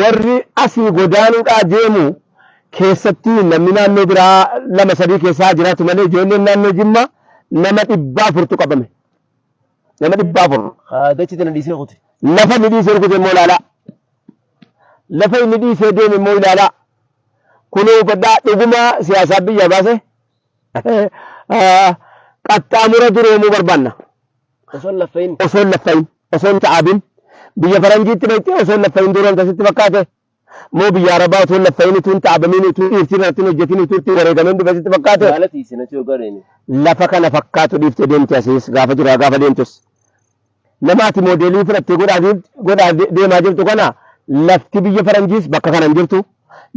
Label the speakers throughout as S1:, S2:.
S1: warri asii godaanuudhaa deemu keessatti namni naannoo biraa lama sadii keessaa jiraatu malee ijoolleen naannoo Jimmaa nama 400 qabame. Nama 400.
S2: Dachi tana dhiisee kuti.
S1: Lafa ni dhiisee rukute immoo ilaalaa. Lafa inni dhiisee deeme immoo ilaalaa. Kunoo baddaa dhuguma siyaasaa biyya baase. Qaxxaamura duroomuu barbaanna.
S2: Osoo laffayin.
S1: Osoo laffayin. Osoo hin ta'abin. Biyya faranjiitti dhaqxee osoo laffayin duroom tasitti fakkaate. Moo biyya arabaa osoo laffayin utuu hin ta'abamin utuu dhiirtiin irratti hojjetin utuu itti wareegamen dhufasitti fakkaate.
S2: Jaalati sinatti yoo gareeni.
S1: Lafa kana fakkaatu dhiiftee deemte asiis gaafa jiraa gaafa deemtus. Namaati moodeelii fudhattee godhaa deemaa jirtu kana lafti biyya faranjiis bakka kana hin jirtu.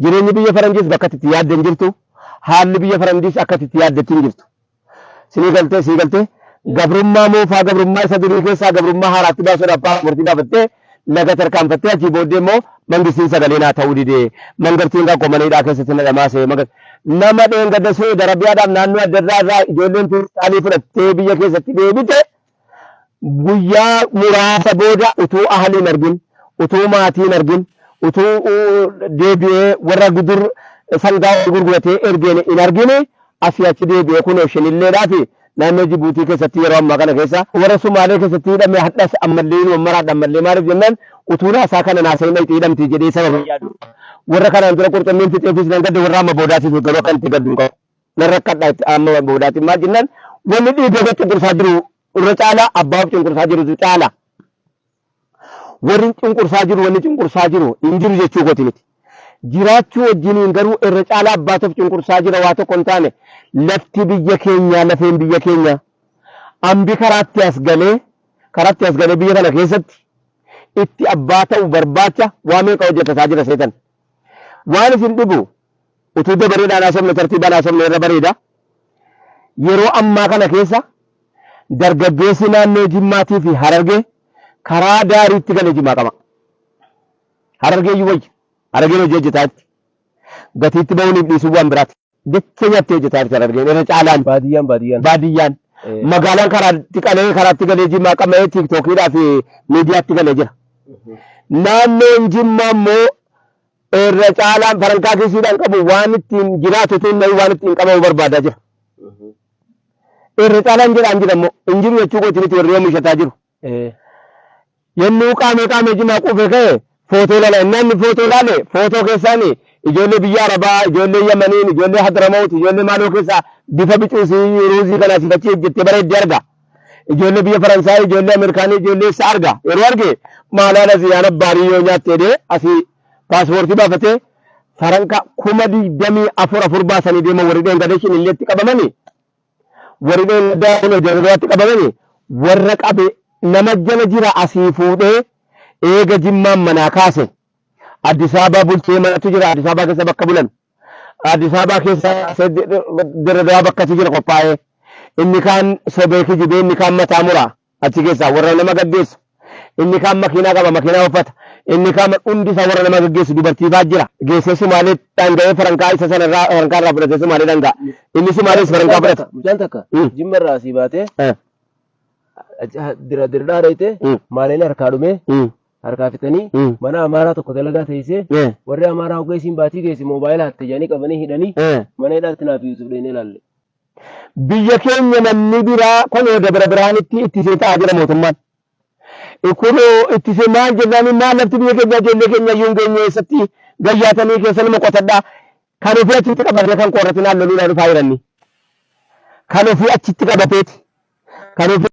S1: Jireenyi biyya faranjiis bakka itti yaadde hin jirtu. Haalli biyya faranjiis akka itti yaaddetti hin jirtu. Sii galtee gabrummaa moofaa gabrummaa isa durii keessaa gabrummaa haaraatti baasuudhaaf paaspoortii baafattee laga tarkaanfattee achii booddee immoo mangistiin sagalee naa ta'uu didee mangartiin kan qomaniidhaa keessatti na dhamaasee nama dheengadda Saudi Arabiyaadhaaf naannoo adda addaa irraa ijoolleen tuuristaalii fudhattee biyya keessatti deebite guyyaa muraasa booda utuu ahali hin argin utuu maatii hin argin utuu deebi'ee warra gudur sangaa gurguratee ergeen hin argine asii achi deebi'ee kunoo shanilleedhaafi naannoo Jibuutii keessatti yeroo ammaa kana keessa warra Sumaalee keessatti hidhame hadhas ammallee inuma maraadha ammallee maaliif jennaan utuu naasaa kana naasee itti hidhamti jedhee sababa yaadu warra kanaan dura qurxummiin fixeefis nan gadde warra amma boodaatiif garuu akka itti gaddu hin qabu nan rakkadha amma boodaati maal jennaan wanni dhiiga cunqursaa jiru irra caala abbaaf cunqursaa jiru caala warri cunqursaa jiru wanni cunqursaa jiru hin jiru jechuu gooti miti. Jiraachuu wajjiniin garuu irra caalaa abbaatuuf cunqursaa jira waa tokko hin taane lafti biyya keenya lafeen biyya keenya ambi karaatti as galee biyya kana keessatti itti abbaa ta'u barbaacha waa meeqa hojjetataa jira seetan waan isin dhibu utuu dabareedhaan haasofne tartiibaan haasofne irra bareeda yeroo ammaa kana keessa dargaggeessi naannoo Jimmaatii fi Harargee karaa daariitti galee Jimmaa qaba. Harargee iyyuu wayya. Harargeen hojii hojjetaatti gatiitti ba'uuniif dhiisuu waan biraati. Jecha nyaatti hojjetaatti Harargeen irra caalaan. Baadiyyaan. Magaalaan karaatti galee Jimmaa qabee tiiktookiidhaa fi miidiyaatti galee jira. Naannoon Jimmaa immoo irra caalaan farankaa keessiidhaan qabu waan ittiin jiraatu tun waan ittiin qabamu barbaadaa jira. Irra caalaan jedhaan jira immoo hin jiru jechuu gootinitti warri yoomuu ishataa jiru. Yennuu qaamee Jimmaa quufee ka'e footoo lala namni footoo laale footoo keessaan ijoollee biyya Arabaa ijoollee Yamaniin ijoollee Hadramaut ijoollee maaloo keessaa bifa bicuusii ruuzii kana sifachi hojjettee bareeddee arga ijoollee biyya Faransaay ijoollee Ameerikaanii ijoollee isa arga yeroo arge maalaan asii yaana baarii yoo nyaattee dee asii paaspoortii baafatee faranka 24,000 baasanii deeman warri dheengadashin illee itti qabamanii warri dheengadatti qabamanii warra qabe nama jala jira asii fuudhee eega Jimmaan manaa kaase Addis Ababaa bulchee manatu jira Addis Ababaa keessa bakka bulan Addis Ababaa keessa dirreedhaa bakkatu jira qophaa'ee inni kaan sobee kijibee inni kaan mataa muraa achi keessaa warra nama gaggeessu inni kaan makiinaa qaba makiinaa uffata inni kaan hundi isaa warra nama gaggeessu dubartiifaa jira geessee Sumaalee dhanga'ee farankaa isa sanarraa farankaa irraa fudhatee Sumaalee dhanga'a inni Sumaalees farankaa fudhata.
S2: Mucaan takka Jimma irraa asii baatee dirreedhaa reete maaleen harkaa dhumee harkaa fitanii mana amaaraa tokko dalagaa teessee warri amaaraa hoggaa isiin baatii geessi moobaayilaa hattee jaanii qabanii hidhanii mana hidhaatti naaf Yuusuf dheenee ilaalle.
S1: Biyya keenya namni biraa kunoo dabra biraanitti ittisee ta'aa jira mootummaan. Kunoo ittisee maal jennaan maal lafti biyya keenya ijoollee keenya iyyuu hin geenye eessatti gayyaatanii keessa nama qotadhaa kan ofii achitti qabatee kan qorratinaan loluudhaan dhufaa jiranni. Kan ofii achitti qabateeti. Kan ofii